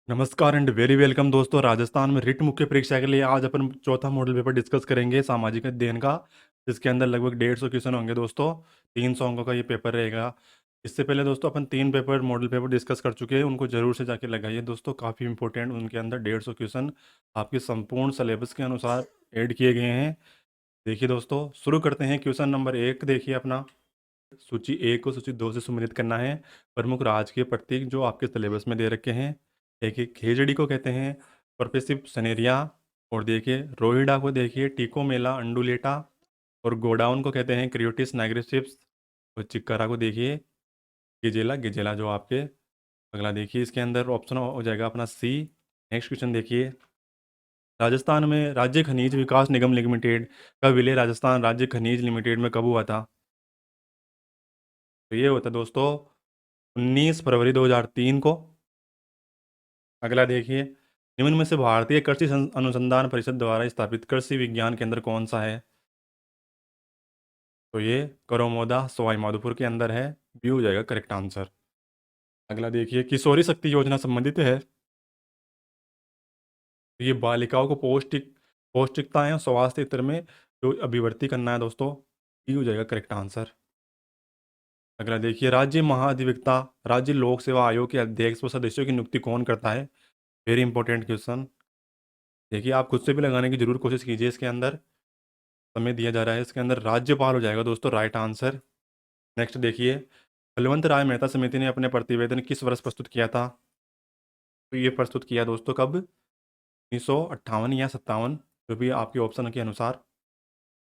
नमस्कार and very welcome दोस्तों। राजस्थान में रिट मुख्य परीक्षा के लिए आज अपन चौथा मॉडल पेपर डिस्कस करेंगे सामाजिक अध्ययन का, जिसके अंदर लगभग 150 क्वेश्चन होंगे दोस्तों। 300 अंकों का ये पेपर रहेगा। इससे पहले दोस्तों अपन 3 पेपर मॉडल पेपर डिस्कस कर चुके हैं, उनको जरूर से जाके लगाइए दोस्तों, काफ़ी इंपॉर्टेंट। उनके अंदर 150 क्वेश्चन आपके संपूर्ण सिलेबस के अनुसार ऐड किए गए हैं। देखिए दोस्तों, शुरू करते हैं। क्वेश्चन नंबर 1 देखिए अपना। सूची 1 को सूची 2 से सम्मिलित करना है। प्रमुख राजकीय प्रतीक जो आपके सिलेबस में दे रखे हैं। देखिए खेजड़ी को कहते हैं परपेसिव सनेरिया। और देखिए रोहिड़ा को देखिए टिकोमेला अंडुलेटा। और गोडाउन को कहते हैं क्रियोटिस नाइग्रिसिप्स। और चिक्कारा को देखिए गिजेला गिजेला जो आपके। अगला देखिए इसके अंदर ऑप्शन हो जाएगा अपना सी। नेक्स्ट क्वेश्चन देखिए। राजस्थान में राज्य खनिज विकास निगम लिमिटेड का विलय राजस्थान राज्य खनिज लिमिटेड में कब हुआ था? तो ये होता है दोस्तों 19 फरवरी 2003 को। अगला देखिए, निम्न में से भारतीय कृषि अनुसंधान परिषद द्वारा स्थापित कृषि विज्ञान केंद्र कौन सा है? तो ये करौमोदा सवाई माधोपुर के अंदर है। बी हो जाएगा करेक्ट आंसर। अगला देखिए, किशोरी शक्ति योजना संबंधित है। तो ये बालिकाओं को पौष्टिकता एवं स्वास्थ्य क्षेत्र में जो अभिवृद्धि करना है दोस्तों। बी हो जाएगा करेक्ट आंसर। अगला देखिए, राज्य महाधिवक्ता राज्य लोक सेवा आयोग के अध्यक्ष व सदस्यों की नियुक्ति कौन करता है? Very important question. देखिए आप खुद से भी लगाने की जरूर कोशिश कीजिए। इसके अंदर समय दिया जा रहा है, इसके अंदर राज्यपाल हो जाएगा दोस्तों राइट आंसर। नेक्स्ट देखिए, बलवंत राय मेहता समिति ने अपने प्रतिवेदन किस वर्ष प्रस्तुत किया था? तो ये प्रस्तुत किया दोस्तों कब? 1958 या 57, जो भी आपके ऑप्शन के अनुसार।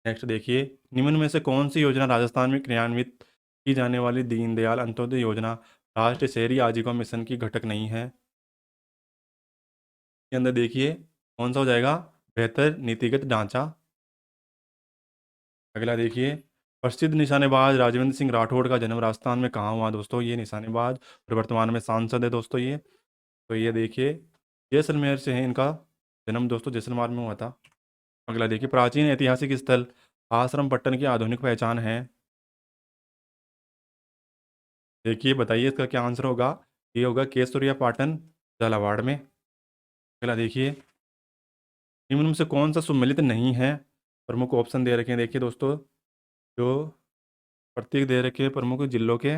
नेक्स्ट देखिए, निम्न में से कौन सी योजना राजस्थान में क्रियान्वित की जाने वाली दीनदयाल अंत्योदय योजना राष्ट्रीय शहरी आजीविका मिशन की घटक नहीं है? के अंदर देखिए कौन सा हो जाएगा? बेहतर नीतिगत ढांचा। अगला देखिए, प्रसिद्ध निशानेबाज राजविंद्र सिंह राठौड़ का जन्म राजस्थान में कहाँ हुआ दोस्तों? ये निशानेबाज और वर्तमान में सांसद है दोस्तों ये। तो ये देखिए जैसलमेर से है इनका जन्म दोस्तों, जैसलमेर में हुआ था। अगला देखिए, प्राचीन ऐतिहासिक स्थल आश्रम पट्टन की आधुनिक पहचान है। देखिए बताइए इसका क्या आंसर होगा? ये होगा केसरिया पाटन झालावाड़ में। अगला देखिए, निम्न में से कौन सा सुमेलित नहीं है? प्रमुख ऑप्शन दे रखे हैं देखिए दोस्तों, जो प्रतीक दे रखे हैं प्रमुख जिलों के।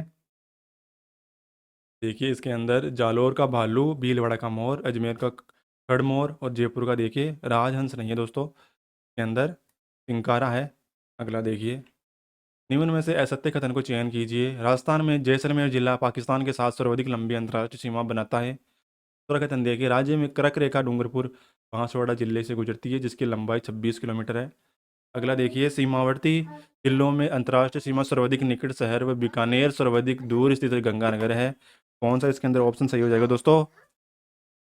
देखिए इसके अंदर जालोर का भालू, भीलवाड़ा का मोर, अजमेर का खड़मोर और जयपुर का देखिए राजहंस नहीं है दोस्तों, के अंदर चिंकारा है। अगला देखिए, निम्न में से असत्य कथन को चयन कीजिए। राजस्थान में जैसलमेर जिला पाकिस्तान के साथ सर्वाधिक लंबी अंतर्राष्ट्रीय सीमा बनाता है। दूसरा कथन देखिए, राज्य में कर्क रेखा डूंगरपुर बांसवाड़ा जिले से गुजरती है, जिसकी लंबाई 26 किलोमीटर है। अगला देखिए, सीमावर्ती जिलों में अंतर्राष्ट्रीय सीमा सर्वाधिक निकट शहर व बीकानेर सर्वाधिक दूर स्थित गंगानगर है। कौन सा इसके अंदर ऑप्शन सही हो जाएगा दोस्तों?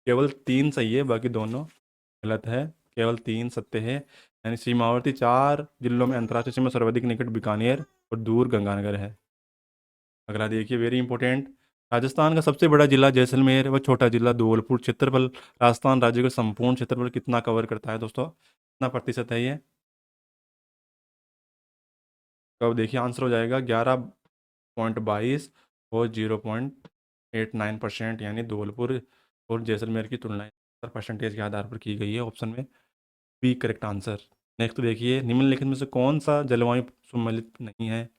केवल 3 सही है, बाकी दोनों गलत है। केवल 3 सत्य है। यानी सीमावर्ती 4 जिलों में अंतर्राष्ट्रीय सीमा सर्वाधिक निकट बीकानेर और दूर गंगानगर है। अगला देखिए वेरी इंपॉर्टेंट, राजस्थान का सबसे बड़ा जिला जैसलमेर व छोटा जिला धौलपुर क्षेत्रफल राजस्थान राज्य का संपूर्ण क्षेत्रफल कितना कवर करता है दोस्तों? कितना प्रतिशत है ये? तो अब देखिए आंसर हो जाएगा 11.22 और 0.89%। यानी धौलपुर और जैसलमेर की तुलना परसेंटेज के आधार पर की गई है। ऑप्शन में बी करेक्ट आंसर। नेक्स्ट देखिए, निम्नलिखित में से कौन सा जलवायु सम्मिलित नहीं है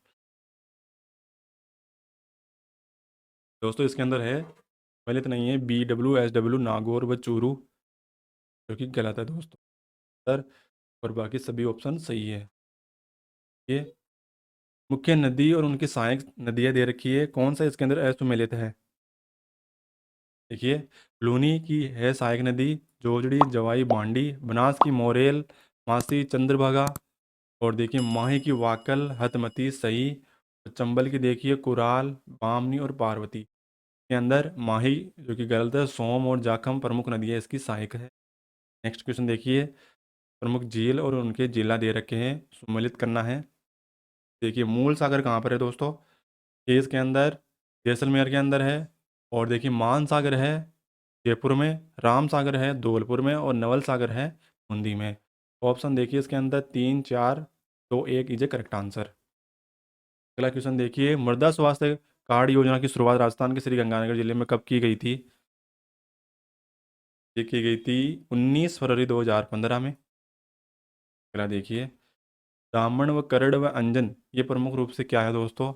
दोस्तों? इसके अंदर है सम्मिलित नहीं है BWSW नागौर व चूरू, जो कि गलत है दोस्तों सर। और बाकी सभी ऑप्शन सही है। ये मुख्य नदी और उनकी सहायक नदियाँ दे रखी है, कौन सा इसके अंदर असुमेलित है? देखिए, लूनी की है सहायक नदी, जोजड़ी जवाई बांडी, बनास की मोरेल, मासी चंद्रभागा, और देखिए माही की वाकल हतमती सही, और चंबल की देखिए कुराल बामनी और पार्वती। के अंदर माही जो कि गलत है, सोम और जाखम प्रमुख नदियाँ इसकी सहायक है। नेक्स्ट क्वेश्चन देखिए, प्रमुख झील और उनके जिला दे रखे हैं, सम्मिलित करना है। देखिए मूल सागर कहाँ पर है दोस्तों? ये इसके अंदर जैसलमेर के अंदर है। और देखिए मान सागर है जयपुर में, राम सागर है धौलपुर में, और नवल सागर है बूंदी में। ऑप्शन देखिए इसके अंदर 3 4 2 1 इज ए करेक्ट आंसर। अगला क्वेश्चन देखिए, मृदा स्वास्थ्य कार्ड योजना की शुरुआत राजस्थान के श्री गंगानगर जिले में कब की गई थी? ये की गई थी 19 फरवरी 2015 में। अगला देखिए, ब्राह्मण व करण व अंजन ये प्रमुख रूप से क्या है दोस्तों?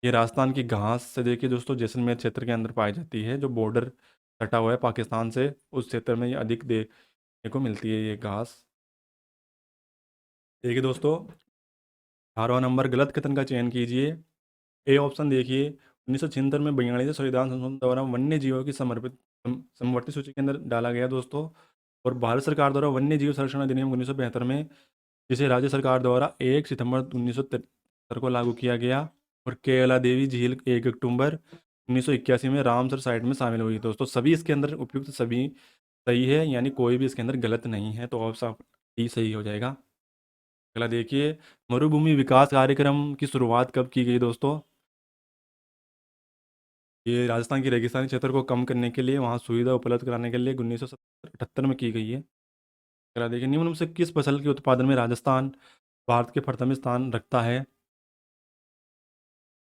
ये राजस्थान की घास से देखिए दोस्तों जैसलमेर क्षेत्र के अंदर पाई जाती है, जो बॉर्डर सटा हुआ है पाकिस्तान से, उस क्षेत्र में ये अधिक देखने को मिलती है ये घास। देखिए दोस्तों, 18वां नंबर गलत कथन का चयन कीजिए। ए ऑप्शन देखिए, 1976 में 42वें संविधान संशोधन द्वारा वन्य जीवों की समर्पित समवर्ती सूची के अंदर डाला गया दोस्तों। और भारत सरकार द्वारा वन्य जीव संरक्षण अधिनियम 1975 में, जिसे राज्य सरकार द्वारा 1 सितंबर 1973 को लागू किया गया। और केला देवी झील 1 अक्टूबर 1981 में रामसर साइट में शामिल हुई दोस्तों। सभी इसके अंदर उपयुक्त सभी सही है, यानी कोई भी इसके अंदर गलत नहीं है, तो ऑप्शन डी सही हो जाएगा। अगला देखिए, मरुभूमि विकास कार्यक्रम की शुरुआत कब की गई दोस्तों? ये राजस्थान की रेगिस्तानी क्षेत्र को कम करने के लिए, वहाँ सुविधा उपलब्ध कराने के लिए 1978 में की गई है। अगला देखिए, निम्न में से किस फसल के उत्पादन में राजस्थान भारत के प्रथम स्थान रखता है?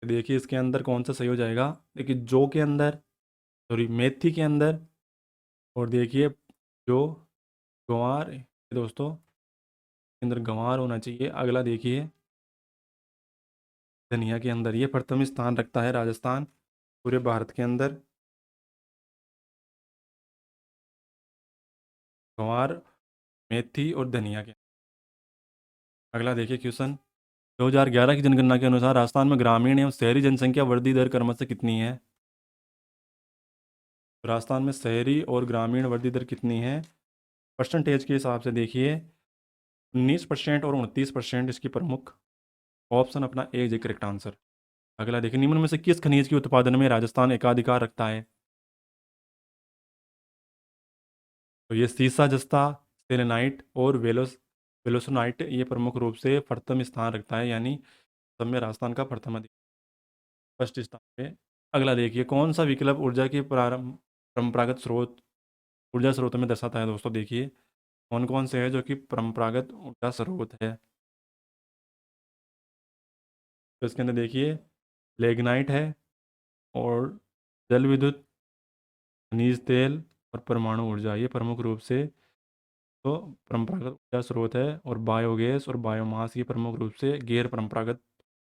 देखिए इसके अंदर कौन सा सही हो जाएगा? देखिए जौ के अंदर, सॉरी मेथी के अंदर, और देखिए जो ग्वार दोस्तों के अंदर गंवार होना चाहिए। अगला देखिए, धनिया के अंदर ये प्रथम स्थान रखता है राजस्थान पूरे भारत के अंदर। गंवार, मेथी और धनिया के। अगला देखिए क्वेश्चन, 2011 की जनगणना के अनुसार राजस्थान में ग्रामीण एवं शहरी जनसंख्या वृद्धि दर क्रमशः कितनी है? तो राजस्थान में शहरी और ग्रामीण वृद्धि दर कितनी है? परसेंटेज के हिसाब से देखिए, 19% और 29% इसकी प्रमुख। ऑप्शन अपना ए इज करेक्ट आंसर। अगला देखिए, निम्न में से किस खनिज के उत्पादन में राजस्थान एकाधिकार रखता है? तो ये सीसा जस्ता, सेलेनाइट और वेलोसोनाइट ये प्रमुख रूप से प्रथम स्थान रखता है, यानी सब में राजस्थान का प्रथम फर्स्ट स्थान पे। अगला देखिए, कौन सा विकल्प ऊर्जा के प्रारंभ परंपरागत स्रोत ऊर्जा स्रोतों में दर्शाता है दोस्तों? देखिए कौन कौन से है जो कि परंपरागत ऊर्जा स्रोत है। तो इसके अंदर देखिए, लेग्नाइट है, और जल विद्युत, खनिज तेल और परमाणु ऊर्जा ये प्रमुख रूप से तो परंपरागत ऊर्जा स्रोत है। और बायोगैस और बायोमास ये प्रमुख रूप से गैर परंपरागत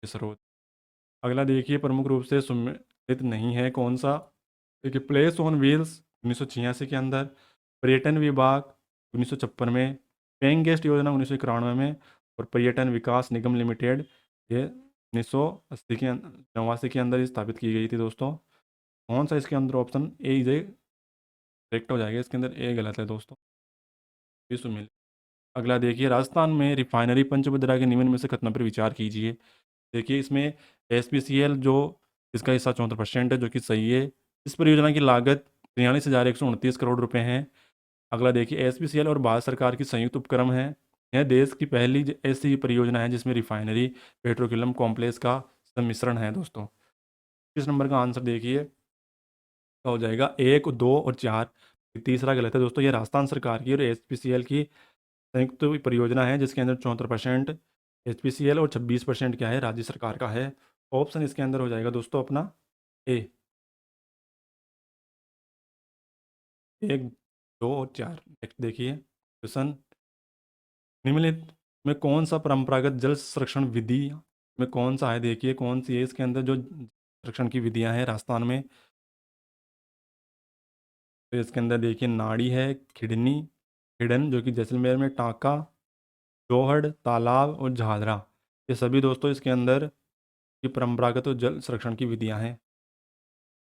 स्रोत। अगला देखिए, प्रमुख रूप से सुमेलित नहीं है कौन सा? देखिए, प्लेस ऑन व्हील्स 1986 के अंदर, पर्यटन विभाग 1956 में, पेइंग गेस्ट योजना 1991 में, और पर्यटन विकास निगम लिमिटेड ये 1980 के 89 के अंदर स्थापित की गई थी दोस्तों। कौन सा इसके अंदर ऑप्शन ए इज करेक्ट हो जाएगा? इसके अंदर ए गलत है दोस्तों, ये सुमेलित। अगला देखिए, राजस्थान में रिफाइनरी पंचभद्रा के निम्न में से कथनों पर विचार कीजिए। देखिए इसमें एसपीसीएल जो इसका हिस्सा 74% है, जो कि सही है। इस परियोजना की लागत 43,129 करोड़ रुपए है। अगला देखिए, एसपीसीएल और भारत सरकार की संयुक्त उपक्रम है। यह देश की पहली ऐसी परियोजना है जिसमें रिफाइनरी पेट्रोकेमिकल कॉम्प्लेक्स का सम्मिश्रण है दोस्तों। किस नंबर का आंसर देखिए हो जाएगा? 1, 2 और 4। तीसरा गलत है दोस्तों, ये राजस्थान सरकार की और एसपीसीएल की संयुक्त परियोजना है, जिसके अंदर 74% एचपीसीएल और 26% क्या है, राज्य सरकार का है। ऑप्शन इसके अंदर हो जाएगा दोस्तों अपना ए। 1, 2 और 4। नेक्स्ट देखिए क्वेश्चन, निम्नलिखित में कौन सा परंपरागत जल संरक्षण विधि में कौन सा है? देखिए कौन सी है इसके अंदर जो संरक्षण की विधियां हैं राजस्थान में। तो इसके अंदर देखिए, नाड़ी है, खिड़नी, खिड़न जो कि जैसलमेर में, टांका, जोहड़, तालाब और झादरा ये सभी दोस्तों इसके अंदर की परंपरागत और जल संरक्षण की विधियां हैं।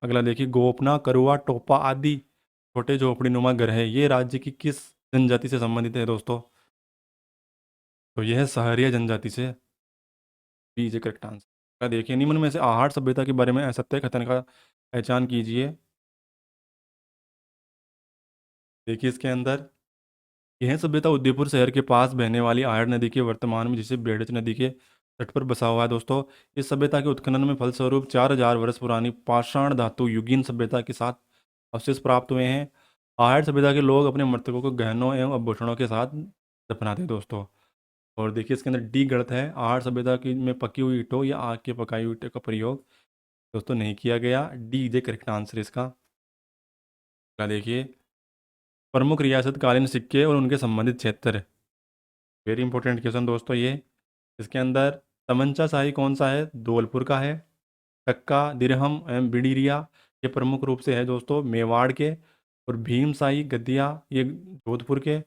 अगला देखिए, गोपना, करुआ, टोपा आदि छोटे झोपड़ी नुमा घर है, ये राज्य की किस जनजाति से संबंधित है दोस्तों? तो यह है सहरिया जनजाति से। B is correct answer. देखिए, निम्न में से आहट सभ्यता के बारे में असत्य कथन का पहचान कीजिए। देखिए इसके अंदर, यह सभ्यता उदयपुर शहर के पास बहने वाली आहट नदी के वर्तमान में जिसे बेड़च नदी के तट पर बसा हुआ है दोस्तों। इस सभ्यता के उत्खनन में फलस्वरूप 4,000 वर्ष पुरानी पाषाण धातु युगीन सभ्यता के साथ अवशेष प्राप्त हुए हैं। आहट सभ्यता के लोग अपने मृतकों को गहनों एवं आभूषणों के साथ दफनाते हैं दोस्तों। और देखिए इसके अंदर डी गलत है, आहट सभ्यता की में पकी हुई ईंटों या आग के पकाई हुई ईंटों का प्रयोग दोस्तों नहीं किया गया। डी इज करेक्ट आंसर इसका। अगला देखिए, प्रमुख रियासतकालीन सिक्के और उनके संबंधित क्षेत्र। वेरी इंपॉर्टेंट क्वेश्चन दोस्तों ये। इसके अंदर तमंचा शाही कौन सा है? धौलपुर का है। टक्का, दिरहम एवं बिडिरिया ये प्रमुख रूप से है दोस्तों मेवाड़ के। और भीम शाही गद्दिया ये जोधपुर के।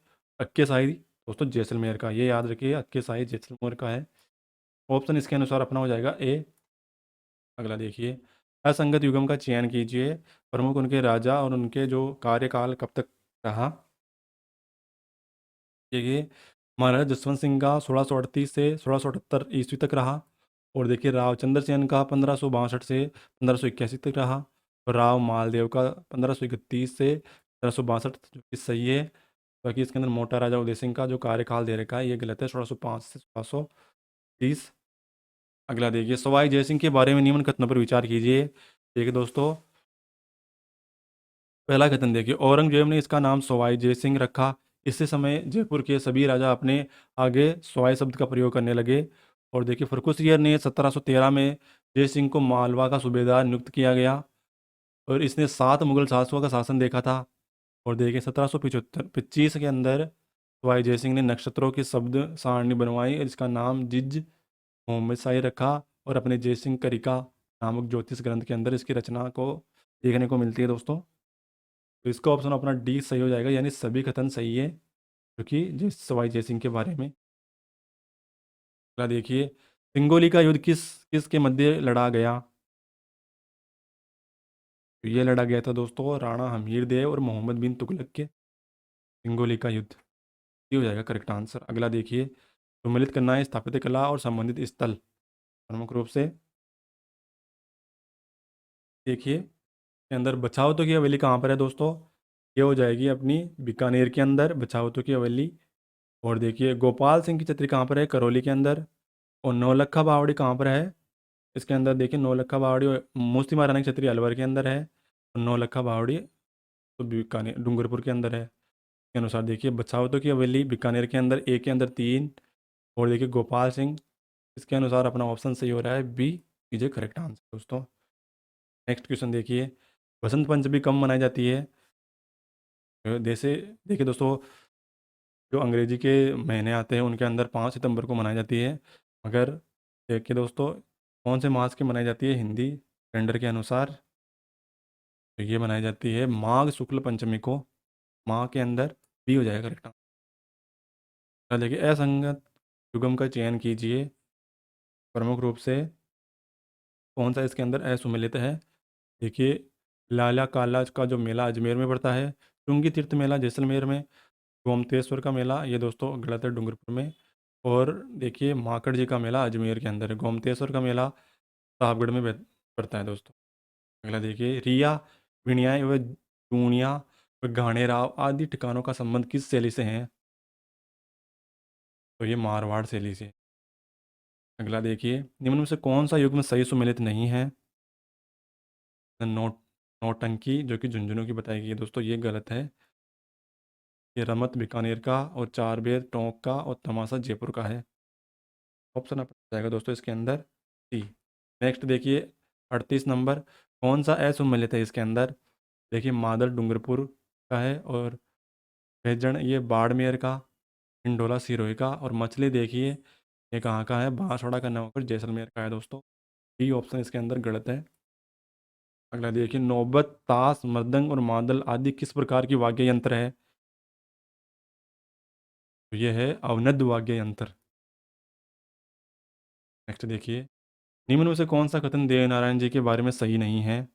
अक्के शाही दोस्तों जैसलमेर का, ये याद रखिए, अक्के शाही जैसलमेर का है। ऑप्शन इसके अनुसार अपना हो जाएगा ए। अगला देखिए, असंगत युगम का चयन कीजिए। प्रमुख उनके राजा और उनके जो कार्यकाल कब तक रहा। देखिए, महाराजा जसवंत सिंह का 1638 से 1678 ईस्वी तक रहा। और देखिए रावचंद्र सेन का 1562 से 1581 तक रहा। और राव मालदेव का 1531 से 1562, जो कि सही है। बाकी इसके अंदर मोटा राजा उदय सिंह का जो कार्यकाल दे रखा है ये गलत है, 1605 से 1630। अगला देखिए, सवाई जयसिंह के बारे में निम्न कथनों पर विचार कीजिए। देखिए दोस्तों, पहला कथन देखिए, औरंगजेब ने इसका नाम सवाई जय सिंह रखा। इसी समय जयपुर के सभी राजा अपने आगे सवाई शब्द का प्रयोग करने लगे। और देखिए, फर्रुखसियर ने 1713 में जय सिंह को मालवा का सूबेदार नियुक्त किया गया। और इसने 7 मुगल शासकों का शासन देखा था। और देखिए 1775 के अंदर सवाई जय सिंह ने नक्षत्रों की शब्द सारणी बनवाई और इसका नाम जिज मोहम्मद शाही रखा। और अपने जय सिंह करिका नामक ज्योतिष ग्रंथ के अंदर इसकी रचना को देखने को मिलती है दोस्तों। तो इसका ऑप्शन अपना डी सही हो जाएगा, यानी सभी कथन सही है क्योंकि जिस सवाई जयसिंह के बारे में। अगला देखिए, सिंगोली का युद्ध किस किस के मध्य लड़ा गया। तो ये लड़ा गया था दोस्तों राणा हमीर देव और मोहम्मद बिन तुगलक के। सिंगोली का युद्ध, ये हो जाएगा करेक्ट आंसर। अगला देखिए, सम्मिलित करना है स्थापत्य कला और संबंधित स्थल प्रमुख रूप से। देखिए के अंदर बछावतों की हवेली कहाँ पर है दोस्तों। ये हो जाएगी अपनी बीकानेर के अंदर बछावतों की हवेली। और देखिए, गोपाल सिंह की छतरी कहाँ पर है? करौली के अंदर। और नौलखा बावड़ी कहाँ पर है? इसके अंदर देखिए, नौलखा बावड़ी और मूर्ति महारानी की छतरी अलवर के अंदर है। और नौलखा बावड़ी तो बीकानेर डूंगरपुर के अंदर है। के अनुसार देखिए, बछावतों की हवेली बीकानेर के अंदर, ए के अंदर 3। और देखिए गोपाल सिंह, इसके अनुसार अपना ऑप्शन सही हो रहा है बी, कीजिए करेक्ट आंसर दोस्तों। नेक्स्ट क्वेश्चन देखिए, बसंत पंचमी कब मनाई जाती है? जैसे देखिए दोस्तों, जो अंग्रेजी के महीने आते हैं उनके अंदर 5 सितंबर को मनाई जाती है। मगर देखिए दोस्तों, कौन से मास की मनाई जाती है हिंदी कैलेंडर के अनुसार? तो ये मनाई जाती है माघ शुक्ल पंचमी को। माह के अंदर बी हो जाएगा करेक्ट आंसर। देखिए, असंगत युगम का चयन कीजिए। प्रमुख रूप से कौन सा इसके अंदर असुमेलित है? देखिए, लाला काला का जो मेला अजमेर में पड़ता है। चुंगी तीर्थ मेला जैसलमेर में। गोमतेश्वर का मेला ये दोस्तों गलत है, डूंगरपुर में। और देखिए, माकड़ जी का मेला अजमेर के अंदर है। गोमतेश्वर का मेला साहबगढ़ में पड़ता है दोस्तों। अगला देखिए, रिया, विनयाय व जूनिया व घाणे राव आदि ठिकानों का संबंध किस शैली से है? तो ये मारवाड़ शैली से। अगला देखिए, निम्न में से कौन सा युग्म सही सुमेलित नहीं है? नोट नौटंकी जो कि झुंझुनू की बताई गई है दोस्तों, ये गलत है। ये रमत बीकानेर का और चारबेर टोंक का और तमाशा जयपुर का है। ऑप्शन आप जाएगा दोस्तों इसके अंदर सी। नेक्स्ट देखिए, 38 नंबर, कौन सा असुमेलित है इसके अंदर? देखिए, मादल डूंगरपुर का है। और भेजण ये बाड़मेर का। इंडोला सिरोही का। और मछली देखिए, ये कहाँ का है? बांसवाड़ा का नवागढ़ जैसलमेर का है दोस्तों। डी ऑप्शन इसके अंदर गलत है। अगला देखिए, नौबत, ताश, मृदंग और मादल आदि किस प्रकार की वाद्य यंत्र है? तो ये है अवनद वाद्य यंत्र। नेक्स्ट देखिए, निम्न में से कौन सा कथन देवनारायण जी के बारे में सही नहीं है?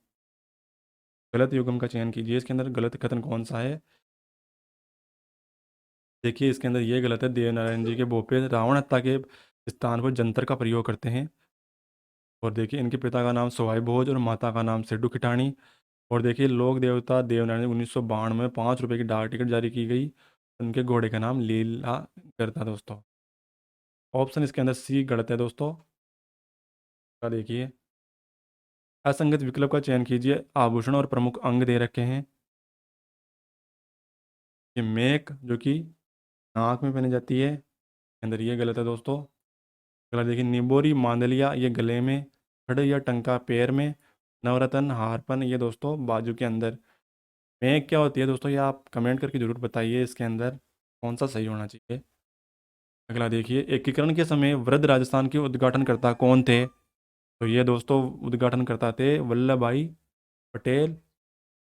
गलत युग्म का चयन कीजिए। इसके अंदर गलत कथन कौन सा है? देखिए, इसके अंदर ये गलत है, देवनारायण जी के भोपे रावण हत्या के स्थान पर जंतर का प्रयोग करते हैं। और देखिए, इनके पिता का नाम सवाई भोज और माता का नाम सेडू किटाणी। और देखिए, लोक देवता देवनारायण 1992 में 5 रुपये की डाक टिकट जारी की गई। उनके घोड़े का नाम लीला करता दोस्तों। ऑप्शन इसके अंदर सी गलत है दोस्तों। देखिए, असंगत विकल्प का चयन कीजिए। आभूषण और प्रमुख अंग दे रखे हैं। ये मेक जो कि नाक में पहनी जाती है, अंदर ये गलत है दोस्तों। अगला देखिए, निबोरी मांदलिया ये गले में। खड़ या टंका पैर में। नवरत्न हारपन ये दोस्तों बाजू के अंदर। मेघ क्या होती है दोस्तों, ये आप कमेंट करके जरूर बताइए इसके अंदर कौन सा सही होना चाहिए। अगला देखिए, एकीकरण के समय वृद्ध राजस्थान के उद्घाटनकर्ता कौन थे? तो ये दोस्तों उद्घाटनकर्ता थे वल्लभ भाई पटेल,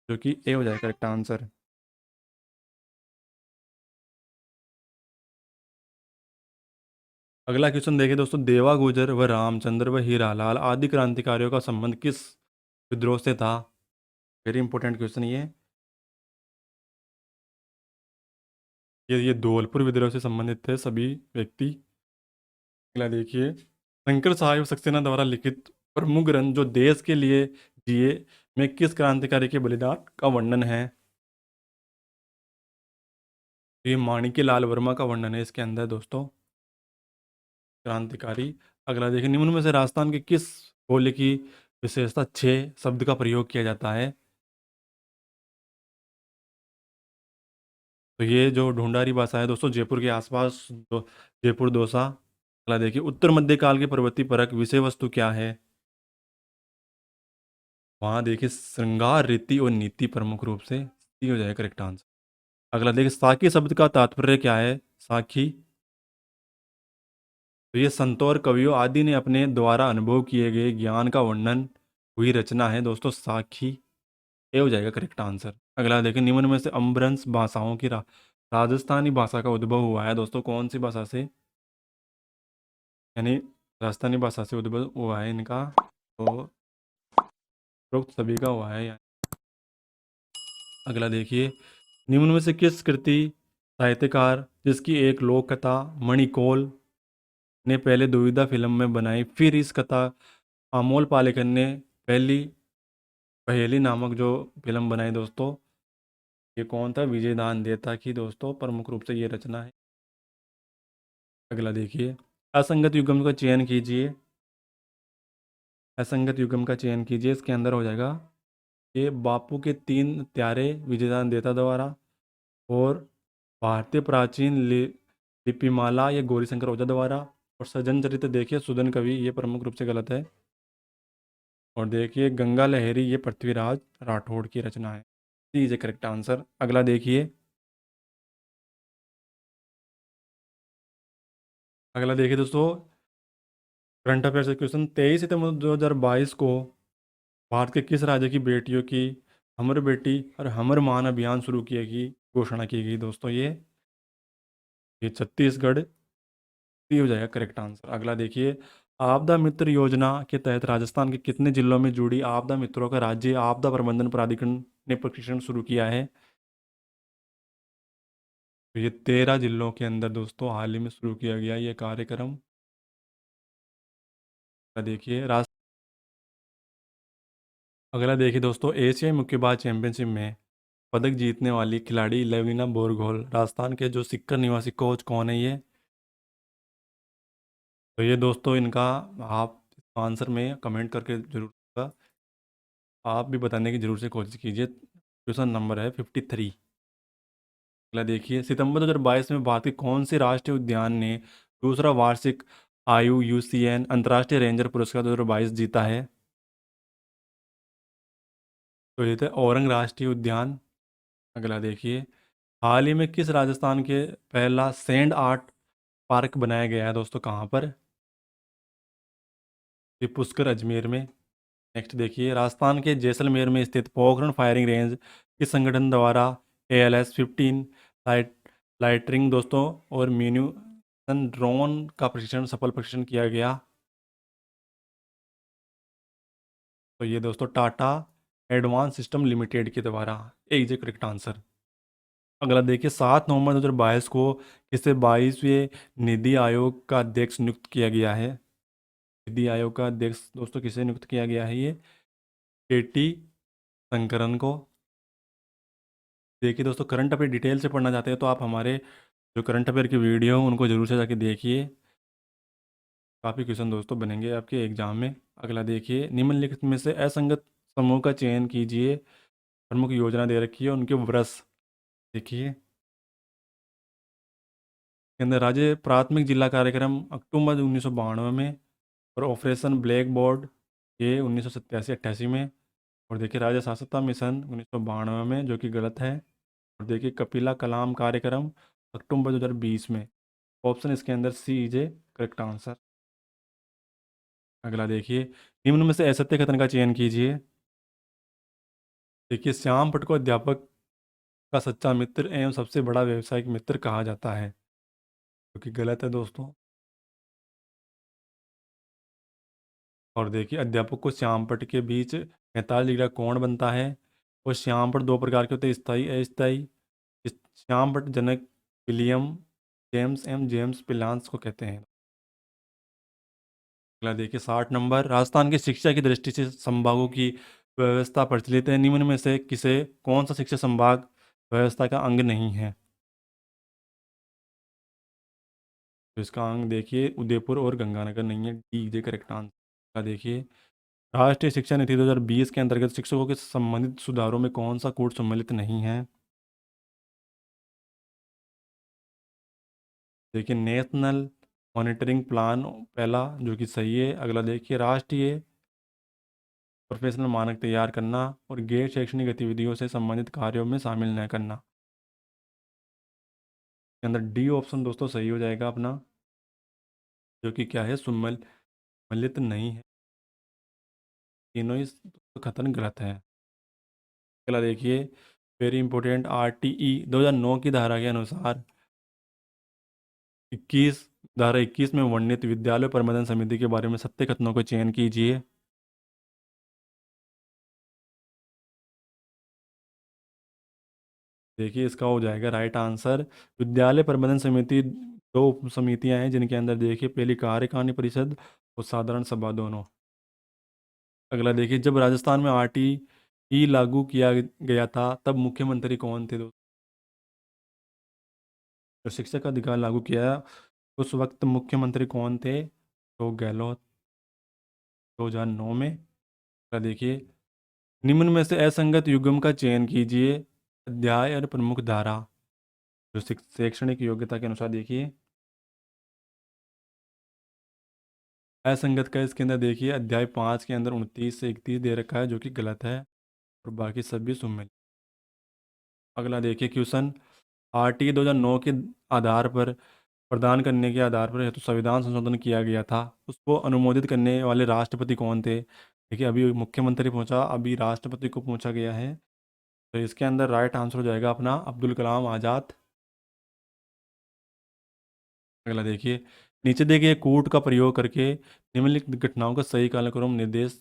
जो कि ए हो जाएगा करेक्ट आंसर। अगला क्वेश्चन देखिए दोस्तों, देवा गुजर व रामचंद्र व हीरालाल आदि क्रांतिकारियों का संबंध किस विद्रोह से था? वेरी इंपॉर्टेंट क्वेश्चन ये धौलपुर विद्रोह से संबंधित थे सभी व्यक्ति। अगला देखिए, शंकर साहिब सक्सेना द्वारा लिखित प्रमुख ग्रंथ जो देश के लिए जिए में किस क्रांतिकारी के बलिदान का वर्णन है? ये माणिक्य लाल वर्मा का वर्णन है इसके अंदर दोस्तों, क्रांतिकारी। अगला देखिए, निम्न में से राजस्थान के किस बोली की विशेषता छह शब्द का प्रयोग किया जाता है? तो ये जो ढूंढारी भाषा है दोस्तों, जयपुर के आसपास जो जयपुर दोसा। अगला देखिए, उत्तर मध्यकाल की प्रवृत्ति परक विषय वस्तु क्या है? वहाँ देखिए श्रृंगार रीति और नीति प्रमुख रूप से सी हो जाएगा करेक्ट आंसर। अगला देखिए, साखी शब्द का तात्पर्य क्या है? साखी, तो ये संतों और कवियों आदि ने अपने द्वारा अनुभव किए गए ज्ञान का वर्णन हुई रचना है दोस्तों, साखी। ये हो जाएगा करेक्ट आंसर। अगला देखिए, निम्न में से अम्बरंश भाषाओं की राजस्थानी भाषा का उद्भव हुआ है दोस्तों कौन सी भाषा से? यानी राजस्थानी भाषा से उद्भव हुआ है इनका, तो उपरोक्त सभी का हुआ है यानी। अगला देखिए, निम्न में से किस कृति साहित्यकार जिसकी एक लोक कथा मणिकौल ने पहले दुविधा फिल्म में बनाई, फिर इस कथा अमोल पालेकर ने पहली पहेली नामक जो फिल्म बनाई दोस्तों, ये कौन था? विजय दान देता की दोस्तों प्रमुख रूप से ये रचना है। अगला देखिए, असंगत युग्म का चयन कीजिए। असंगत युग्म का चयन कीजिए, इसके अंदर हो जाएगा ये बापू के तीन प्यारे विजयदान देता द्वारा, और भारतीय प्राचीन लिपिमाला ये गौरीशंकर ओझा द्वारा, और सज्जन चरित्र देखिए सुदन कवि, ये प्रमुख रूप से गलत है। और देखिए गंगा लहरी ये पृथ्वीराज राठौड़ की रचना है, इज ए करेक्ट आंसर। अगला देखिए, अगला देखिए दोस्तों, करंट अफेयर्स क्वेश्चन, 23 सितंबर 2022 को भारत के किस राज्य की बेटियों की हमर बेटी और हमर महान अभियान शुरू किए की घोषणा की गई दोस्तों? ये छत्तीसगढ़, ये हो जाएगा करेक्ट आंसर। अगला देखिए, आपदा मित्र योजना के तहत राजस्थान के कितने जिलों में जुड़ी आपदा मित्रों का राज्य आपदा प्रबंधन प्राधिकरण ने प्रशिक्षण शुरू किया है? तो ये 13 जिलों के अंदर दोस्तों हाल ही में शुरू किया गया ये कार्यक्रम। देखिए राज अगला देखिए दोस्तों, एशियाई मुक्केबाज चैंपियनशिप में पदक जीतने वाली खिलाड़ी लेवलिना बोरगोल राजस्थान के जो सिक्कर निवासी कोच कौन है ये? तो ये दोस्तों इनका आप आंसर में कमेंट करके जरूर बताइएगा। आप भी बताने की जरूर से कोशिश कीजिए। क्वेश्चन नंबर है 53। अगला देखिए, सितंबर 2022 में भारत के कौन से राष्ट्रीय उद्यान ने दूसरा वार्षिक IUCN अंतर्राष्ट्रीय रेंजर पुरस्कार 2022 जीता है? तो ये थे औरंग राष्ट्रीय उद्यान। अगला देखिए, हाल ही में किस राजस्थान के पहला सैंड आर्ट पार्क बनाया गया है दोस्तों, कहाँ पर? ये पुष्कर अजमेर में। नेक्स्ट देखिए, राजस्थान के जैसलमेर में स्थित पोखरण फायरिंग रेंज किस संगठन द्वारा ALS-15 लाइट लाइटरिंग दोस्तों और म्यूनिशन ड्रोन का प्रशिक्षण सफल प्रशिक्षण किया गया? तो ये दोस्तों टाटा एडवांस सिस्टम लिमिटेड के द्वारा, एक करेक्ट आंसर। अगला देखिए, 7 नवंबर 2022 को किसे 22वें निधि आयोग का अध्यक्ष नियुक्त किया गया है? निधि आयोग का अध्यक्ष दोस्तों किसे नियुक्त किया गया है ये? KT शंकरन को। देखिए दोस्तों, करंट अफेयर डिटेल से पढ़ना चाहते हैं तो आप हमारे जो करंट अफेयर की वीडियो हैं उनको जरूर से जाके देखिए। काफ़ी क्वेश्चन दोस्तों बनेंगे आपके एग्जाम में। अगला देखिए, निम्नलिखित में से असंगत समूह का चयन कीजिए। प्रमुख योजना दे रखी है उनके वर्ष देखिए के अंदर, राज्य प्राथमिक जिला कार्यक्रम अक्टूबर 1992 में, और ऑपरेशन ब्लैक बोर्ड ये 1987-88 में, और देखिए राज्य साक्षरता मिशन 1992 में, जो कि गलत है। और देखिए कपिला कलाम कार्यक्रम अक्टूबर 2020 में। ऑप्शन इसके अंदर सी इज ए करेक्ट आंसर। अगला देखिए, निम्न में से असत्य कथन का चयन कीजिए। देखिए श्याम भट्ट को अध्यापक का सच्चा मित्र एवं सबसे बड़ा व्यवसायिक मित्र कहा जाता है, जो कि गलत है दोस्तों। और देखिए अध्यापक को श्याम भट्ट के बीच 45 डिग्री का कोण बनता है। और श्याम भट्ट दो प्रकार के होते हैं, स्थायी अस्थायी। श्याम भट्ट जनक विलियम जेम्स पिलांस को कहते हैं। अगला देखिए 60 नंबर, राजस्थान की शिक्षा की दृष्टि से संभागों की व्यवस्था प्रचलित है, निम्न में से किसे कौन सा शिक्षा संभाग व्यवस्था का अंग नहीं है? तो इसका अंग देखिए उदयपुर और गंगानगर नहीं है, डी जे करेक्ट आंसर। देखिए राष्ट्रीय शिक्षा नीति 2020 के अंतर्गत शिक्षकों के संबंधित सुधारों में कौन सा कोड सम्मिलित नहीं है? देखिए नेशनल मॉनिटरिंग प्लान पहला, जो कि सही है। अगला देखिए राष्ट्रीय प्रोफेशनल मानक तैयार करना और गैर शैक्षणिक गतिविधियों से संबंधित कार्यों में शामिल न करना। के अंदर डी ऑप्शन दोस्तों सही हो जाएगा अपना, जो कि क्या है, सम्मिलित नहीं है। तीनों ही कथन गलत है। अगला देखिए वेरी इंपॉर्टेंट, आरटीई 2009 की धारा के अनुसार 21 धारा 21 में वर्णित विद्यालय प्रबंधन समिति के बारे में सत्य कथनों को चयन कीजिए। देखिए इसका हो जाएगा राइट आंसर। विद्यालय प्रबंधन समिति दो उप समितियां हैं, जिनके अंदर देखिए पहली कार्यकारिणी परिषद और साधारण सभा दोनों। अगला देखिए, जब राजस्थान में आरटीई लागू किया गया था तब मुख्यमंत्री कौन थे दोस्तों? जो शिक्षक का अधिकार लागू किया उस वक्त मुख्यमंत्री कौन थे? तो गहलोत, 2009 में। अगला देखिए, निम्न में से असंगत युग्म का चयन कीजिए। अध्याय और प्रमुख धारा, जो शैक्षणिक योग्यता के अनुसार देखिए असंगत का इसके अंदर देखिए अध्याय 5 के अंदर 29 से 31 दे रखा है, जो कि गलत है। और बाकी सभी सुमेल। अगला देखिए क्वेश्चन, आरटी 2009 के आधार पर प्रदान करने के आधार पर हेतु संविधान संशोधन किया गया था, उसको अनुमोदित करने वाले राष्ट्रपति कौन थे? देखिए अभी मुख्यमंत्री पहुंचा, अभी राष्ट्रपति को पूछा गया है। तो इसके अंदर राइट आंसर हो जाएगा अपना अब्दुल कलाम आज़ाद। अगला देखिए, नीचे देखिए कूट का प्रयोग करके निम्नलिखित घटनाओं का सही कालक्रम निर्देश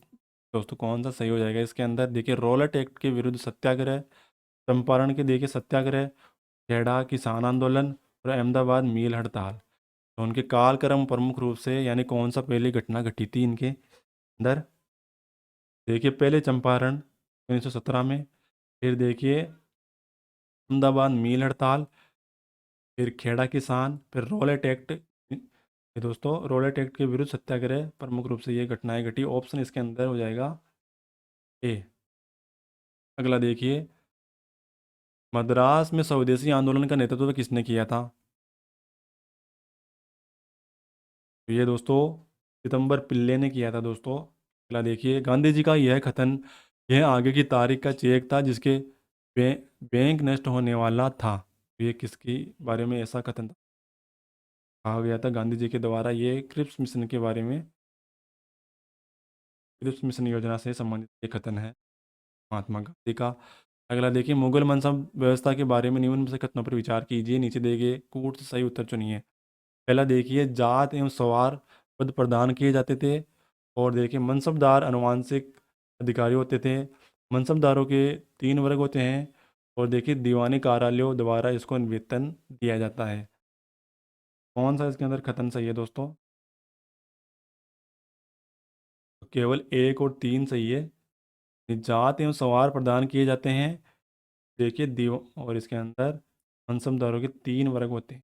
दोस्तों कौन सा सही हो जाएगा? इसके अंदर देखिए रॉलेट एक्ट के विरुद्ध सत्याग्रह, चंपारण के देखिए सत्याग्रह, खेड़ा किसान आंदोलन और अहमदाबाद मील हड़ताल। तो उनके कालक्रम प्रमुख रूप से यानी कौन सा पहली घटना घटी थी इनके अंदर? देखिए पहले चंपारण 1917 में, फिर देखिए अहमदाबाद मील हड़ताल, फिर खेड़ा किसान, फिर रॉलेट एक्ट। ये दोस्तों रॉलेट एक्ट के विरुद्ध सत्याग्रह प्रमुख रूप से ये घटनाएं घटी। ऑप्शन इसके अंदर हो जाएगा ए। अगला देखिए, मद्रास में स्वदेशी आंदोलन का नेतृत्व किसने किया था? तो ये दोस्तों सितंबर पिल्ले ने किया था दोस्तों। अगला देखिए, गांधी जी का यह कथन, यह आगे की तारीख का चेक था जिसके बै, बैंक नष्ट होने वाला था। तो ये किसके बारे में ऐसा कथन कहा गया था गांधी जी के द्वारा? ये क्रिप्स मिशन के बारे में, क्रिप्स मिशन योजना से संबंधित ये कथन है महात्मा गांधी का। अगला देखिए, मुगल मनसब व्यवस्था के बारे में निम्न में से कथनों पर विचार कीजिए। नीचे देखिए कूट से सही उत्तर चुनिए। पहला देखिए, जात एवं सवार पद प्रदान किए जाते थे। और देखिए मनसबदार अनुवांशिक अधिकारी होते थे। मनसबदारों के 3 वर्ग होते हैं। और देखिए दीवानी कार्यालयों द्वारा इसको वेतन दिया जाता है। कौन सा इसके अंदर कथन सही है दोस्तों? तो केवल 1 और 3 सही है। जात एवं सवार प्रदान किए जाते हैं। देखिए दीव और इसके अंदर मनसबदारों के 3 वर्ग होते हैं।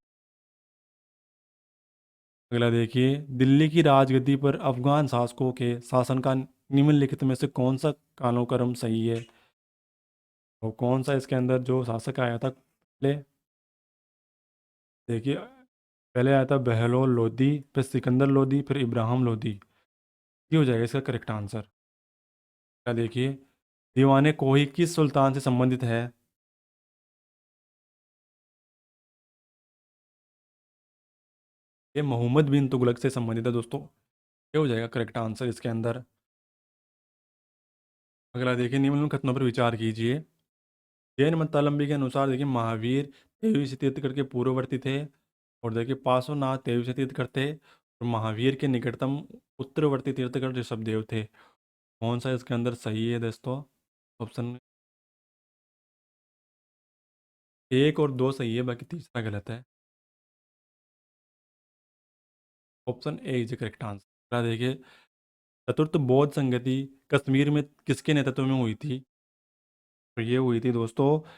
अगला देखिए, दिल्ली की राजगद्दी पर अफगान शासकों के शासन का निम्नलिखित में से कौन सा कालानुक्रम सही है? और कौन सा इसके अंदर जो शासक आया था पहले? देखिए पहले आया था बहलोल लोदी, फिर सिकंदर लोदी, फिर इब्राहिम लोदी। ये हो जाएगा इसका करेक्ट आंसर। क्या देखिए, दीवाने कोही किस सुल्तान से संबंधित है? ये मोहम्मद बिन तुगलक से संबंधित है दोस्तों। ये हो जाएगा करेक्ट आंसर इसके अंदर। अगला देखिए, निम्नलिखित कथनों पर विचार कीजिए। जैन मतावलंबी के अनुसार देखिए महावीर तेईस तीर्थंकर के पूर्ववर्ती थे, और देखिए पार्श्वनाथ तेईस तीर्थंकर थे, और महावीर के निकटतम उत्तरवर्ती तीर्थंकर ऋषभदेव थे। कौन सा इसके अंदर सही है दोस्तों? ऑप्शन एक और दो सही है, बाकी तीसरा गलत है। Option A is correct answer. देखिए, चतुर्थ बौद्ध संगति कश्मीर में किसके नेतृत्व में हुई थी? तो ये हुई थी दोस्तों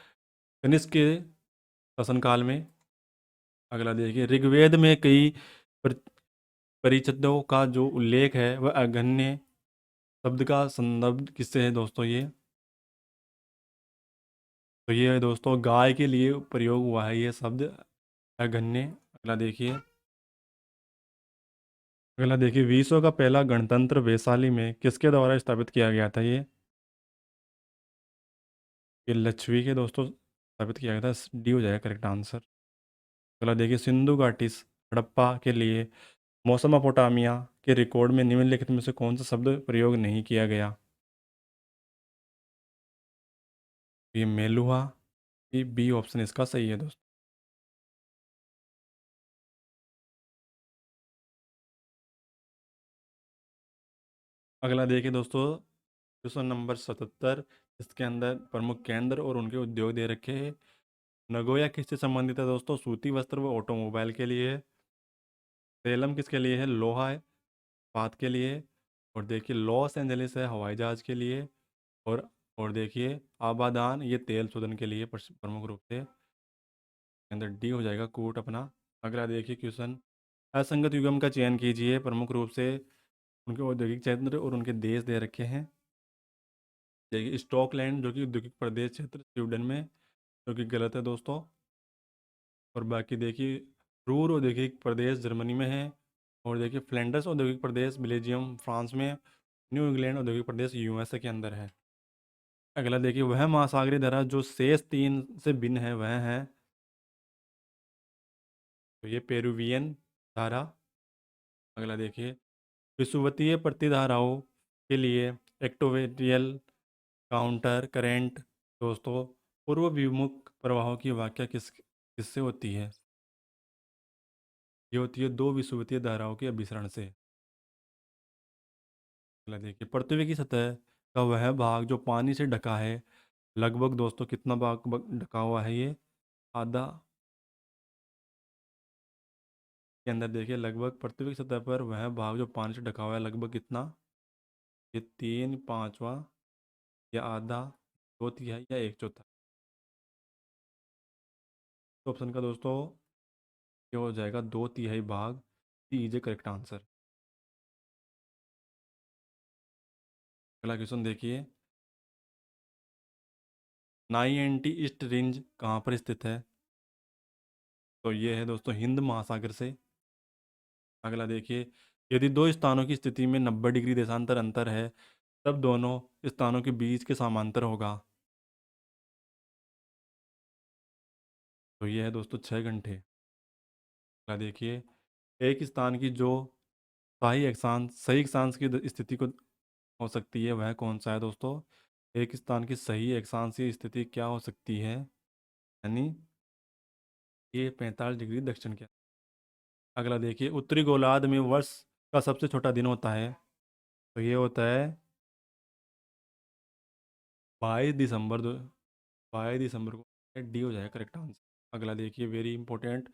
कनिष्क के शासनकाल में। अगला देखिए, ऋग्वेद में कई पर- परिच्छेदों का जो उल्लेख है वह अगन्य शब्द का संदर्भ किससे है दोस्तों? ये तो ये है दोस्तों गाय के लिए प्रयोग हुआ है ये शब्द, अगन्य। अगला देखिए, विश्व का पहला गणतंत्र वैशाली में किसके द्वारा स्थापित किया गया था? ये लक्ष्मी के दोस्तों स्थापित किया गया था। डी हो जाएगा करेक्ट आंसर। अगला देखिए, सिंधु घाटी हड़प्पा के लिए मोसोपोटामिया के रिकॉर्ड में निम्नलिखित में से कौन सा शब्द प्रयोग नहीं किया गया? ये मेलुहा। ये बी ऑप्शन इसका सही है दोस्तों। अगला देखिए दोस्तों, क्वेश्चन नंबर 77। इसके अंदर प्रमुख केंद्र और उनके उद्योग दे रखे हैं। नगोया किससे संबंधित है दोस्तों? सूती वस्त्र व ऑटोमोबाइल के लिए। सेलम किसके लिए है? लोहा है, बात के लिए। और देखिए लॉस एंजलिस है हवाई जहाज के लिए। और और देखिए आबादान ये तेल शोधन के लिए प्रमुख रूप से। अंदर डी हो जाएगा कोट अपना। अगला देखिए क्वेश्चन, असंगत युग्म का चयन कीजिए। प्रमुख रूप से उनके औद्योगिक क्षेत्र और उनके देश दे रखे हैं। देखिए स्टॉकलैंड जो कि औद्योगिक प्रदेश क्षेत्र स्वीडन में, जो कि गलत है दोस्तों। और बाकी देखिए रूर औद्योगिक प्रदेश जर्मनी में है। और देखिए फ्लैंडर्स औद्योगिक प्रदेश बेल्जियम फ्रांस में। न्यू इंग्लैंड औद्योगिक प्रदेश यूएसए के अंदर है। अगला देखिए, वह महासागरीय धारा जो शेष तीन से भिन्न है वह है? तो ये पेरुवियन धारा। अगला देखिए, विषुवतीय प्रतिधाराओं के लिए एक्टोवेरियल काउंटर करेंट दोस्तों पूर्व विमुख प्रवाहों की व्याख्या किससे होती है? ये होती है दो विषुवतीय धाराओं के अभिसरण से। अगला देखिए, पृथ्वी की सतह का वह भाग जो पानी से ढका है लगभग दोस्तों कितना भाग ढका हुआ है? ये आधा के अंदर देखिए लगभग पृथ्वी की सतह पर वह भाग जो पानी से ढका हुआ है लगभग कितना? ये तीन पांचवा, या आधा, दो तिहाई, या एक चौथा। तो ऑप्शन का दोस्तों ये हो जाएगा दो तिहाई भाग। सी इज ए करेक्ट आंसर। अगला क्वेश्चन देखिए, नाई एंटी ईस्ट रेंज कहाँ पर स्थित है? तो ये है दोस्तों हिंद महासागर से। अगला देखिए, यदि दो स्थानों की स्थिति में 90 डिग्री देशांतर अंतर है तब दोनों स्थानों के बीच के समांतर होगा। तो ये है दोस्तों 6 घंटे। अगला देखिए, एक स्थान की जो सही अक्षांश की स्थिति को हो सकती है वह कौन सा है दोस्तों? एक स्थान की सही अक्षांशीय स्थिति क्या हो सकती है? यानी ये 45 डिग्री दक्षिण के। अगला देखिए, उत्तरी गोलार्ध में वर्ष का सबसे छोटा दिन होता है। तो ये होता है 22 दिसंबर 22 दिसंबर को। डी हो जाएगा करेक्ट आंसर। अगला देखिए वेरी इंपॉर्टेंट,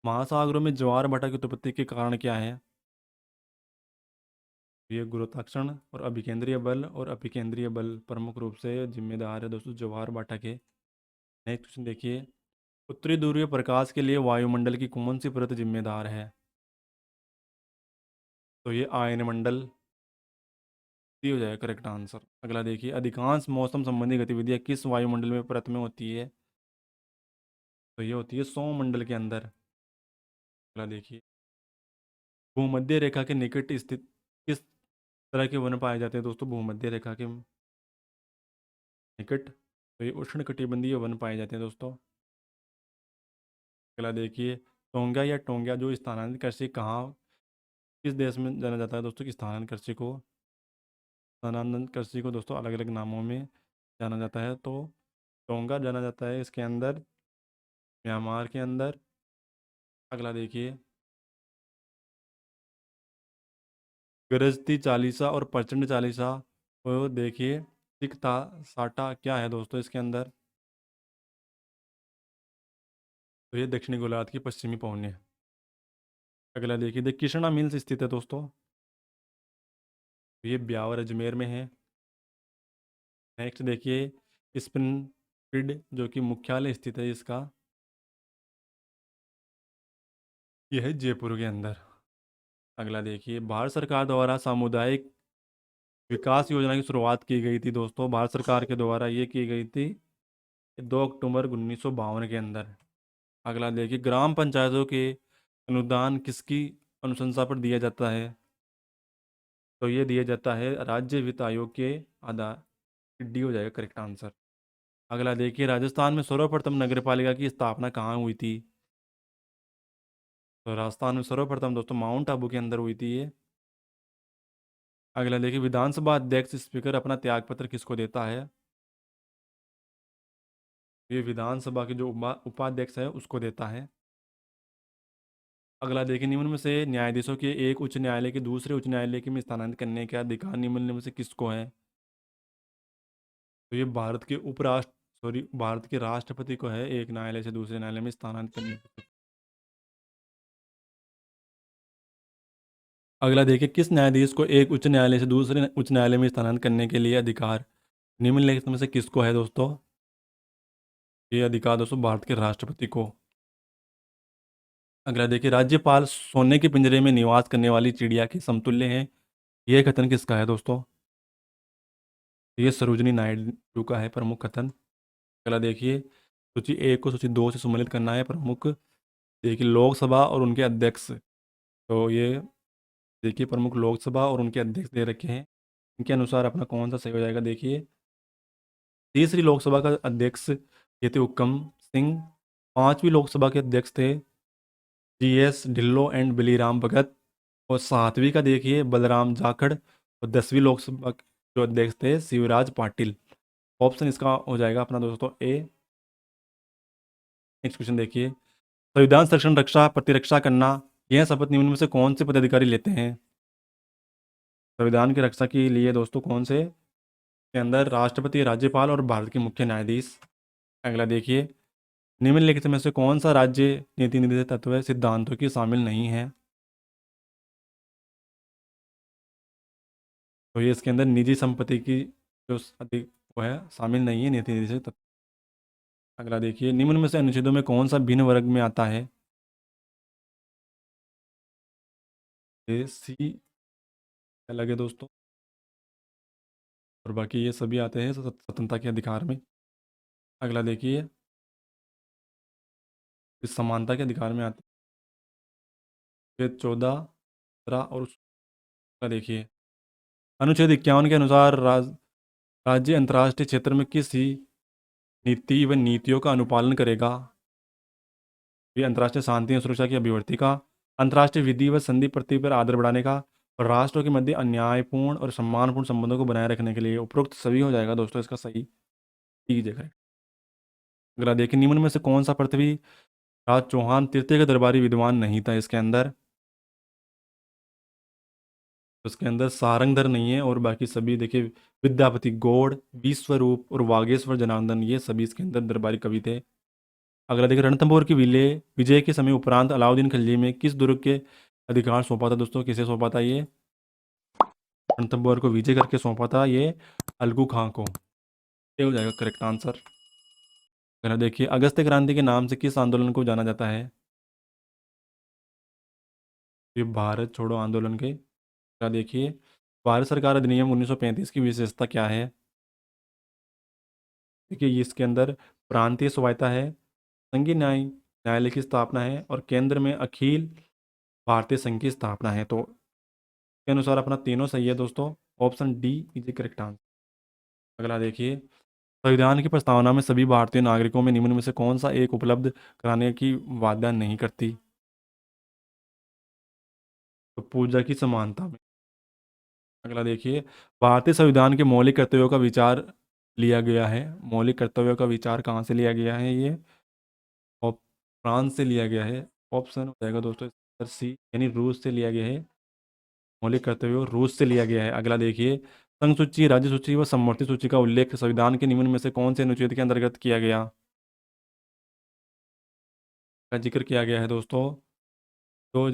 महासागरों में ज्वार भाटा की उत्पत्ति के कारण क्या है? ये गुरुत्वाकर्षण और अभिकेंद्रीय बल प्रमुख रूप से जिम्मेदार है दोस्तों ज्वार भाटा के। नेक्स्ट क्वेश्चन देखिए, उत्तरी ध्रुवीय प्रकाश के लिए वायुमंडल की कौन सी परत जिम्मेदार है? तो ये आयनमंडल। सी हो जाएगा करेक्ट आंसर। अगला देखिए, अधिकांश मौसम संबंधी गतिविधियां किस वायुमंडल में परत में होती है? तो ये होती है सौरमंडल के अंदर। अगला देखिए, भूमध्य रेखा के निकट स्थित किस तरह के वन पाए जाते हैं दोस्तों भूमध्य रेखा के? निकट, तो ये उष्णकटिबंधीय वन पाए जाते हैं दोस्तों। अगला देखिए, टोंगा या टोंगा जो स्थानांतरित कृषि कहाँ, किस देश में जाना जाता है दोस्तों कि स्थानांतरित कृषि को? स्थानांतरित कृषि को दोस्तों अलग अलग नामों में जाना जाता है। तो टोंगा जाना जाता है इसके अंदर म्यांमार के अंदर। अगला देखिए, गरजती चालीसा और प्रचंड चालीसा, तो देखिए तिक्ता साटा क्या है दोस्तों इसके अंदर? तो ये दक्षिणी गोलार्ध की पश्चिमी पौनी है। अगला देखिए, कृष्णा मिल्स स्थित है दोस्तों, तो ये ब्यावर अजमेर में है। नेक्स्ट देखिए, स्पिनफील्ड जो कि मुख्यालय स्थित है इसका, यह है जयपुर के अंदर। अगला देखिए, भारत सरकार द्वारा सामुदायिक विकास योजना की शुरुआत की गई थी दोस्तों, भारत सरकार के द्वारा ये की गई थी 2 अक्टूबर 1952 के अंदर। अगला देखिए, ग्राम पंचायतों के अनुदान किसकी अनुशंसा पर दिया जाता है? तो ये दिया जाता है राज्य वित्त आयोग के आधार, डी हो जाएगा करेक्ट आंसर। अगला देखिए, राजस्थान में सर्वप्रथम नगर पालिका की स्थापना कहाँ हुई थी? तो राजस्थान में सर्वप्रथम दोस्तों माउंट आबू के अंदर हुई थी ये। अगला देखिए, विधानसभा अध्यक्ष स्पीकर अपना त्यागपत्र किसको देता है? ये विधानसभा के जो उपाध्यक्ष है उसको देता है। अगला देखिए, निम्न में से न्यायाधीशों के एक उच्च न्यायालय के दूसरे उच्च न्यायालय के में स्थानांतरित करने का अधिकार निम्न में से किसको है? तो ये भारत के उपराष्ट्र सॉरी भारत के राष्ट्रपति को है एक न्यायालय से दूसरे न्यायालय में स्थानांतरित करने का। अगला देखिए, किस न्यायाधीश को एक उच्च न्यायालय से दूसरे उच्च न्यायालय में स्थानांतरित करने के लिए अधिकार निम्नलिखित में से किसको है दोस्तों? ये अधिकार दोस्तों भारत के राष्ट्रपति को। अगला देखिए, राज्यपाल सोने के पिंजरे में निवास करने वाली चिड़िया के समतुल्य है, यह कथन किसका है दोस्तों? ये सरोजिनी नायडू का है प्रमुख कथन। अगला देखिए, सूची एक को सूची दो से सम्मिलित करना है प्रमुख। देखिए, लोकसभा और उनके अध्यक्ष, तो ये देखिए प्रमुख लोकसभा और उनके अध्यक्ष दे रखे हैं, इनके अनुसार अपना कौन सा सही हो जाएगा? देखिए, तीसरी लोकसभा का अध्यक्ष ये थे हुक्म सिंह, पांचवी लोकसभा के अध्यक्ष थे जीएस ढिल्लो एंड बिलीराम भगत, और सातवीं का देखिए बलराम जाखड़, और 10वीं लोकसभा के जो अध्यक्ष थे शिवराज पाटिल। ऑप्शन इसका हो जाएगा अपना दोस्तों ए। नेक्स्ट क्वेश्चन देखिए, संविधान संरक्षण रक्षा प्रतिरक्षा करना, यह शपथ निम्न में से कौन से पदाधिकारी लेते हैं? संविधान की रक्षा के लिए दोस्तों कौन से के अंदर राष्ट्रपति, राज्यपाल और भारत के मुख्य न्यायाधीश। अगला देखिए, निम्नलिखित में से कौन सा राज्य नीति निर्देशक तत्व सिद्धांतों की शामिल नहीं है? तो ये इसके अंदर निजी संपत्ति की जो अधिक वो है शामिल नहीं है नीति निर्देशक तत्व। अगला देखिए, निम्न में से अनुच्छेदों में कौन सा भिन्न वर्ग में आता है? ये सी अलग है दोस्तों, और बाकी ये सभी आते हैं स्वतंत्रता के अधिकार में। अगला देखिए, इस समानता के अधिकार में आते हैं 14, 17 और अगला देखिए, अनुच्छेद 51 के अनुसार राज्य अंतर्राष्ट्रीय क्षेत्र में किस ही नीति व नीतियों का अनुपालन करेगा? ये अंतर्राष्ट्रीय शांति और सुरक्षा की अभिवृद्धि का, अंतर्राष्ट्रीय विधि व संधि प्रति पर आदर बढ़ाने का, और राष्ट्रों के मध्य अन्यायपूर्ण और सम्मानपूर्ण संबंधों को बनाए रखने के लिए। उपरोक्त सभी हो जाएगा दोस्तों इसका सही जगह। अगला देखिए, निम्न में से कौन सा पृथ्वी राज चौहान तृतीय का दरबारी विद्वान नहीं था इसके अंदर? तो इसके अंदर सारंगधर नहीं है, और बाकी सभी देखिए विद्यापति गौड़, विश्वरूप और वागेश्वर जनार्दन, ये सभी इसके अंदर दरबारी कवि थे। अगला देखिए, रणथंभौर की विजय विजय के समय उपरांत अलाउद्दीन खिलजी में किस दुर्ग के अधिकार सौंपा था दोस्तों? किसे सौंपा था ये? रणथंभौर को विजय करके सौंपा था ये अलगू खां को। ये हो जाएगा करेक्ट आंसर। अगला देखिए, अगस्त क्रांति के नाम से किस आंदोलन को जाना जाता है? ये भारत छोड़ो आंदोलन के। अगला देखिए, भारत सरकार अधिनियम 1935 की विशेषता क्या है? देखिए, ये इसके अंदर प्रांतीय स्वायत्ता है, संघीय न्यायालय की स्थापना है, और केंद्र में अखिल भारतीय संघ की स्थापना है। तो के अनुसार अपना तीनों सही है दोस्तों, option D is correct answer. अगला देखिए, संविधान की प्रस्तावना में सभी भारतीय नागरिकों में निम्न में से कौन सा एक उपलब्ध कराने की वादा नहीं करती? तो पूजा की समानता में। अगला देखिए, भारतीय संविधान के मौलिक कर्तव्यों का विचार लिया गया है। मौलिक कर्तव्यों का विचार कहाँ से लिया गया है ये? और फ्रांस से लिया गया है। ऑप्शन हो जाएगा दोस्तों सी, यानी रूस से लिया गया है। मौलिक कर्तव्य रूस से लिया गया है। अगला देखिए, संघ सूची, राज्य सूची व समवर्ती सूची का उल्लेख संविधान के निम्न में से कौन से अनुच्छेद के अंतर्गत किया गया? का जिक्र किया गया है दोस्तों, तो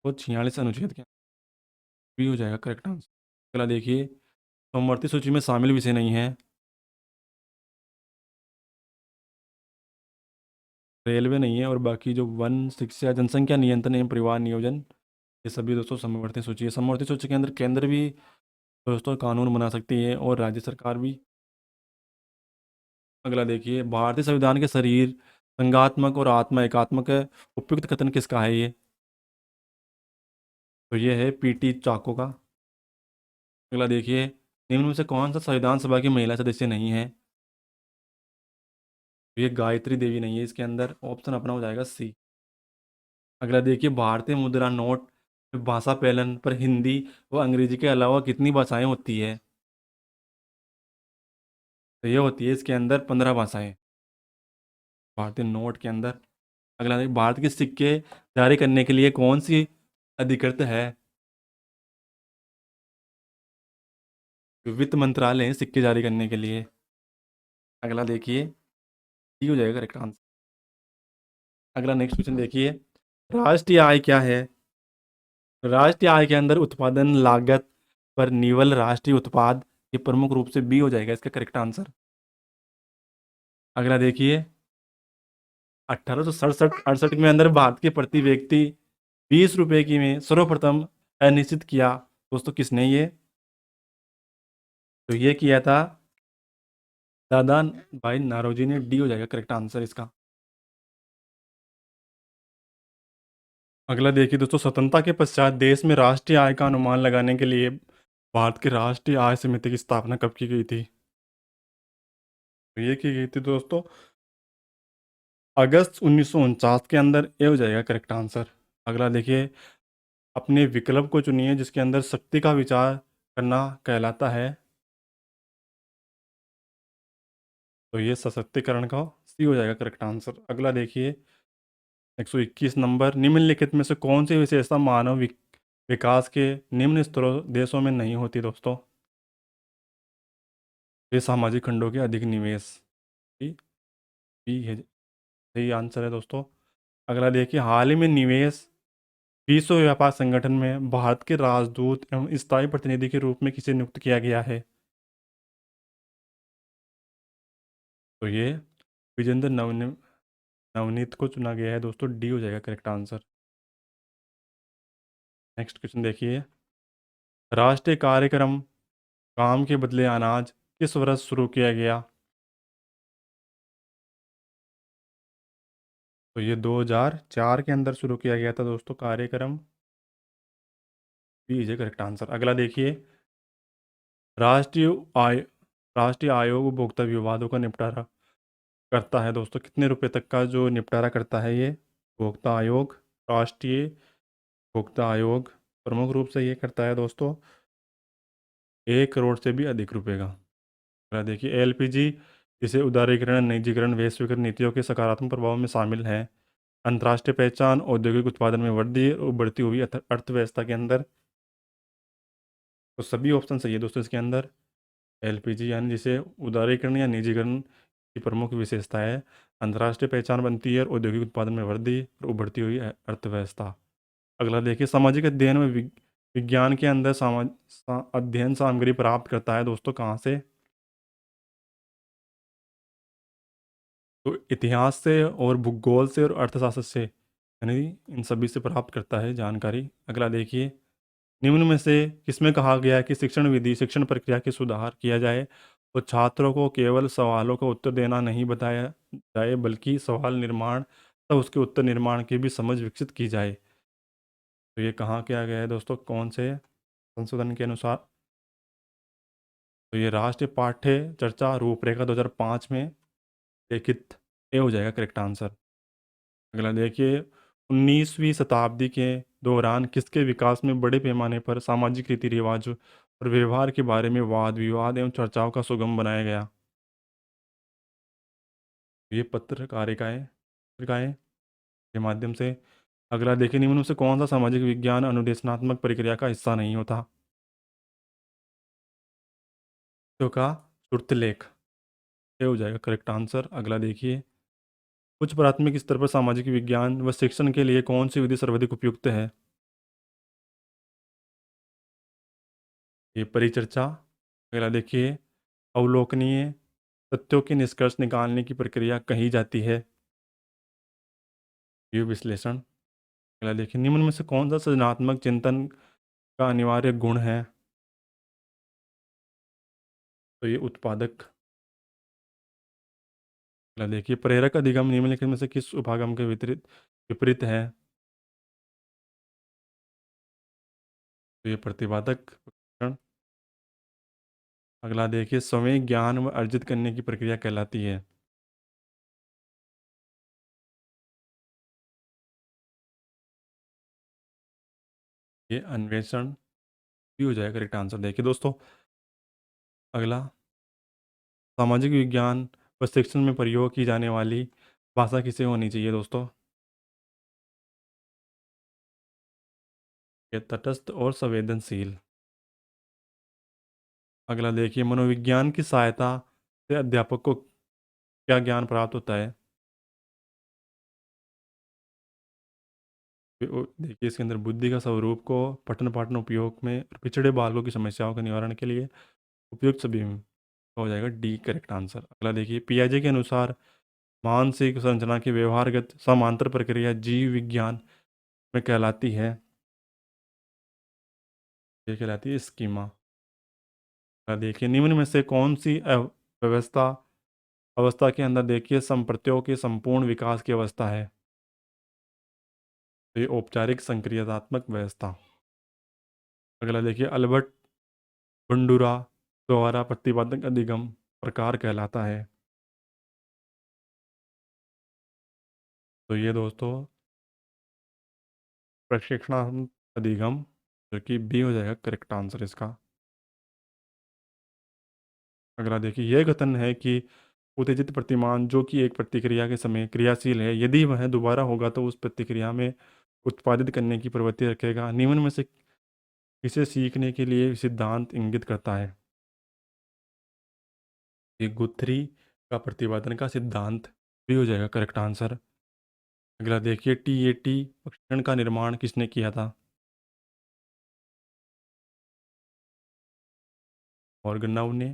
46 अनुच्छेद के भी हो जाएगा करेक्ट आंसर। अगला देखिए, समवर्ती सूची में शामिल विषय नहीं है। रेलवे नहीं है, और बाकी जो वन, शिक्षा, जनसंख्या नियंत्रण एवं परिवार नियोजन, ये सभी दोस्तों समवर्ती सूची है। समवर्ती सूची के अंदर केंद्र भी दोस्तों कानून बना सकती है और राज्य सरकार भी। अगला देखिए, भारतीय संविधान के शरीर संघात्मक और आत्मा एकात्मक है। उपयुक्त कथन किसका है ये? तो ये है पीटी चाको का। अगला देखिए, निम्न में से कौन सा संविधान सभा की महिला सदस्य नहीं है? तो ये गायत्री देवी नहीं है इसके अंदर। ऑप्शन अपना हो जाएगा सी। अगला देखिए, भारतीय मुद्रा नोट में भाषा पैलन पर हिंदी व अंग्रेजी के अलावा कितनी भाषाएं होती है? तो ये होती है इसके अंदर 15 भाषाएं भारतीय नोट के अंदर। अगला देखिए, भारत के सिक्के जारी करने के लिए कौन सी अधिकृत है? वित्त मंत्रालय है सिक्के जारी करने के लिए। अगला देखिए, ये हो जाएगा करेक्ट आंसर। अगला नेक्स्ट क्वेश्चन देखिए, राष्ट्रीय आय क्या है? राष्ट्रीय आय के अंदर उत्पादन लागत पर निवल राष्ट्रीय उत्पाद, ये प्रमुख रूप से बी हो जाएगा इसका करेक्ट आंसर। अगला देखिए, 1867-68 में अंदर भारत के प्रति व्यक्ति 20 रुपए की में सर्वप्रथम निश्चित किया दोस्तों किसने ये? तो ये किया था दादा भाई नारोजी ने। डी हो जाएगा करेक्ट आंसर इसका। अगला देखिए दोस्तों, स्वतंत्रता के पश्चात देश में राष्ट्रीय आय का अनुमान लगाने के लिए भारत की राष्ट्रीय आय समिति की स्थापना कब की गई थी? तो ये की गई थी दोस्तों अगस्त 1949 के अंदर। ये हो जाएगा करेक्ट आंसर। अगला देखिए, अपने विकल्प को चुनिए जिसके अंदर शक्ति का विचार करना कहलाता है। तो ये सशक्तिकरण का सी हो जाएगा करेक्ट आंसर। अगला देखिए, 121 नंबर, निम्नलिखित में से कौन सी विशेषता मानव विकास के निम्न स्तरों देशों में नहीं होती दोस्तों? ये सामाजिक खंडों के अधिक निवेश। बी बी है सही आंसर है दोस्तों। अगला देखिए, हाल ही में निवेश विश्व व्यापार संगठन में भारत के राजदूत एवं स्थायी प्रतिनिधि के रूप में किसे नियुक्त किया गया है? तो ये विजेंद्र नवनीत को चुना गया है दोस्तों। डी हो जाएगा करेक्ट आंसर। नेक्स्ट क्वेश्चन देखिए, राष्ट्रीय कार्यक्रम काम के बदले अनाज किस वर्ष शुरू किया गया? तो ये 2004 के अंदर शुरू किया गया था दोस्तों कार्यक्रम। B is correct answer. अगला देखिए, राष्ट्रीय आय राष्ट्रीय आयोग उपभोक्ता विवादों का निपटारा करता है दोस्तों। कितने रुपए तक का जो निपटारा करता है ये उपभोक्ता आयोग? राष्ट्रीय उपभोक्ता आयोग प्रमुख रूप से ये करता है दोस्तों 1 करोड़ से भी अधिक रुपए का। अगला देखिए, एलपीजी जिसे उदारीकरण, निजीकरण, वैश्वीकरण नीतियों के सकारात्मक प्रभाव में शामिल है। अंतर्राष्ट्रीय पहचान, औद्योगिक उत्पादन में वृद्धि और बढ़ती हुई अर्थव्यवस्था के अंदर। तो सभी ऑप्शन सही है दोस्तों इसके अंदर। एलपीजी यानी जिसे उदारीकरण या निजीकरण की प्रमुख विशेषता है, अंतर्राष्ट्रीय पहचान बनती है और औद्योगिक उत्पादन में वृद्धि और उभरती हुई अर्थव्यवस्था। अगला देखिए, सामाजिक अध्ययन में विज्ञान के अंदर अध्ययन सामग्री प्राप्त करता है दोस्तों कहाँ से? तो इतिहास से और भूगोल से और अर्थशास्त्र से, यानी इन सभी से प्राप्त करता है जानकारी। अगला देखिए, निम्न में से किसमें कहा गया है कि शिक्षण विधि, शिक्षण प्रक्रिया के सुधार किया जाए तो छात्रों को केवल सवालों का उत्तर देना नहीं बताया जाए बल्कि सवाल निर्माण तथा उसके उत्तर निर्माण की भी समझ विकसित की जाए? तो ये कहाँ किया गया है दोस्तों, कौन से संशोधन के अनुसार? तो ये राष्ट्रीय पाठ्य चर्चा रूपरेखा 2005 में लिखित, ए हो जाएगा करेक्ट आंसर। अगला देखिए, 19वीं शताब्दी के दौरान किसके विकास में बड़े पैमाने पर सामाजिक रीति रिवाज और व्यवहार के बारे में वाद विवाद एवं चर्चाओं का सुगम बनाया गया? ये पत्रकारिकाएं पत्रिकाएं के माध्यम से। अगला देखिए, निम्न में से कौन सा सामाजिक विज्ञान अनुदेशनात्मक प्रक्रिया का हिस्सा नहीं होता? तो का श्रुतलेख, ये हो जाएगा करेक्ट आंसर। अगला देखिए, उच्च प्राथमिक स्तर पर सामाजिक विज्ञान व शिक्षण के लिए कौन सी विधि सर्वाधिक उपयुक्त है? ये परिचर्चा। अगला देखिए, अवलोकनीय तथ्यों के निष्कर्ष निकालने की प्रक्रिया कही जाती है? ये विश्लेषण। अगला देखिए, निम्न में से कौन सा सृजनात्मक चिंतन का अनिवार्य गुण है? तो ये उत्पादक। अगला देखिए, प्रेरक अधिगम निम्नलिखित में से किस उपागम के विपरीत विपरीत है? तो ये प्रतिपादक उपकरण। अगला देखिए, स्वयं ज्ञान व अर्जित करने की प्रक्रिया कहलाती है? ये अन्वेषण भी हो जाएगा करेक्ट आंसर। देखिए दोस्तों, अगला, सामाजिक विज्ञान व शिक्षण में प्रयोग की जाने वाली भाषा किसे होनी चाहिए दोस्तों? ये तटस्थ और संवेदनशील। अगला देखिए, मनोविज्ञान की सहायता से अध्यापक को क्या ज्ञान प्राप्त होता है? देखिए इसके अंदर बुद्धि का स्वरूप को पठन पाठन उपयोग में और पिछड़े बालकों की समस्याओं के निवारण के लिए उपयुक्त सभी में हो जाएगा डी करेक्ट आंसर। अगला देखिए, पियाजे के अनुसार मानसिक संरचना की व्यवहारगत समांतर प्रक्रिया जीव विज्ञान में कहलाती है? ये कहलाती है स्कीमा। अगला देखिए, निम्न में से कौन सी व्यवस्था अवस्था के अंदर देखिए संप्रत्यों के संपूर्ण विकास की अवस्था है? तो ये औपचारिक संक्रियात्मक व्यवस्था। अगला देखिए, अल्बर्ट बंडूरा द्वारा प्रतिपादक अधिगम प्रकार कहलाता है? तो ये दोस्तों प्रशिक्षणात्मक अधिगम, जो कि बी हो जाएगा करेक्ट आंसर इसका। अगला देखिए, यह कथन है कि उत्तेजित प्रतिमान जो कि एक प्रतिक्रिया के समय क्रियाशील है, यदि वह दोबारा होगा तो उस प्रतिक्रिया में उत्पादित करने की प्रवृत्ति रखेगा, निम्न में से इसे सीखने के लिए सिद्धांत इंगित करता है? ये गुथरी का प्रतिपादन का सिद्धांत भी हो जाएगा करेक्ट आंसर। अगला देखिए, टीएटी परीक्षण का निर्माण किसने किया था? मॉर्गन ने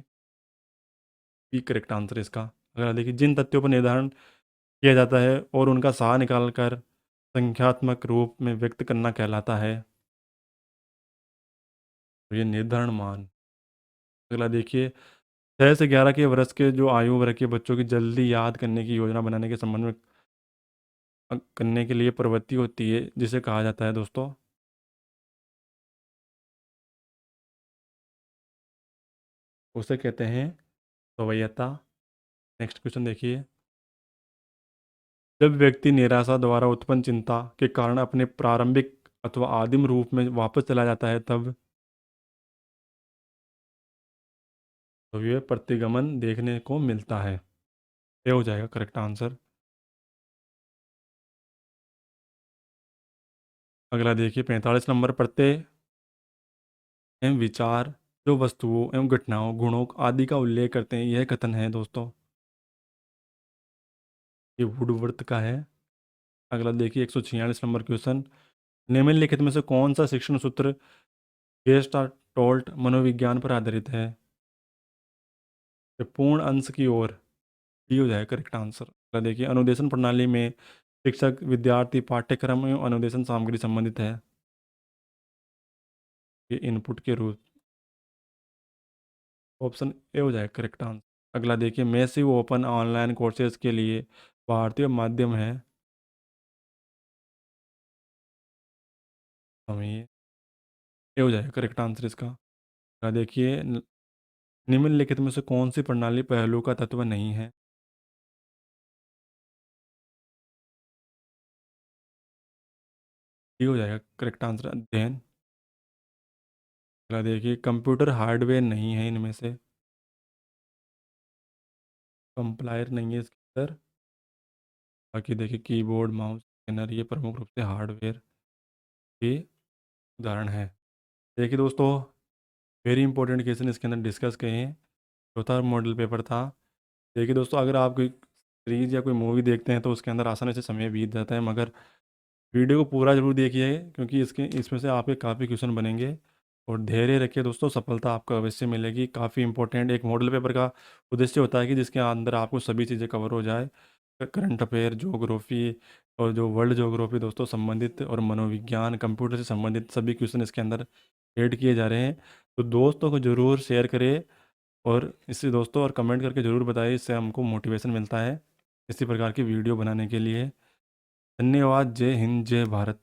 भी करेक्ट आंसर इसका। अगला देखिए, जिन तथ्यों पर निर्धारण किया जाता है और उनका सार निकालकर संख्यात्मक रूप में व्यक्त करना कहलाता है? तो ये निर्धारण मान। अगला देखिए, 6 से 11 के वर्ष के जो आयु वर्ग के बच्चों की जल्दी याद करने की योजना बनाने के संबंध में करने के लिए प्रवृत्ति होती है, जिसे कहा जाता है दोस्तों? उसे कहते हैं स्वायत्ता। नेक्स्ट क्वेश्चन देखिए, जब व्यक्ति निराशा द्वारा उत्पन्न चिंता के कारण अपने प्रारंभिक अथवा आदिम रूप में वापस चला जाता है तब? तो ये प्रतिगमन देखने को मिलता है, ये हो जाएगा करेक्ट आंसर। अगला देखिए, 45 नंबर, प्रत्यय एवं विचार जो वस्तुओं एवं घटनाओं गुणों आदि का उल्लेख करते हैं, यह कथन है दोस्तों? ये वुडवर्थ का है। अगला देखिए, 146 नंबर क्वेश्चन, निम्नलिखित में से कौन सा शिक्षण सूत्र गेस्टाल्ट मनोविज्ञान पर आधारित है? ये पूर्ण अंश की ओर, डी हो जाएगा करेक्ट आंसर। अगला देखिए, अनुदेशन प्रणाली में शिक्षक विद्यार्थी पाठ्यक्रम एवं अनुदेशन सामग्री संबंधित है? ये इनपुट के रूप, ऑप्शन ए हो जाएगा करेक्ट आंसर। अगला देखिए, मैसिव ओपन ऑनलाइन कोर्सेज के लिए भारतीय माध्यम है? हमें ये हो जाएगा करेक्ट आंसर इसका। अगला देखिए, निम्नलिखित में से कौन सी प्रणाली पहलू का तत्व नहीं है? ठीक हो जाएगा करेक्ट आंसर अध्ययन। अगला देखिए, कंप्यूटर हार्डवेयर नहीं है इनमें से। कंप्लायर नहीं है इसके अंदर। बाकी देखिए, कीबोर्ड, माउस, स्कैनर, ये प्रमुख रूप से हार्डवेयर के उदाहरण है। देखिए दोस्तों, वेरी इंपॉर्टेंट क्वेश्चन इसके अंदर डिस्कस किए हैं। चौथा मॉडल पेपर था। देखिए दोस्तों, अगर आप कोई सीरीज या कोई मूवी देखते हैं तो उसके अंदर आसानी से समय बीत जाता है, मगर वीडियो को पूरा जरूर देखिए, क्योंकि इसमें से आपके काफ़ी क्वेश्चन बनेंगे। और धैर्य रखिए दोस्तों, सफलता आपको अवश्य मिलेगी। काफ़ी इंपॉर्टेंट एक मॉडल पेपर का उद्देश्य होता है कि जिसके अंदर आपको सभी चीज़ें कवर हो जाए। करंट अफेयर, ज्योग्राफी और जो वर्ल्ड ज्योग्राफी दोस्तों संबंधित, और मनोविज्ञान, कंप्यूटर से संबंधित सभी क्वेश्चन इसके अंदर ऐड किए जा रहे हैं। तो दोस्तों को ज़रूर शेयर करें, और इससे दोस्तों और कमेंट करके ज़रूर बताइए, इससे हमको मोटिवेशन मिलता है इसी प्रकार की वीडियो बनाने के लिए। धन्यवाद। जय हिंद, जय भारत।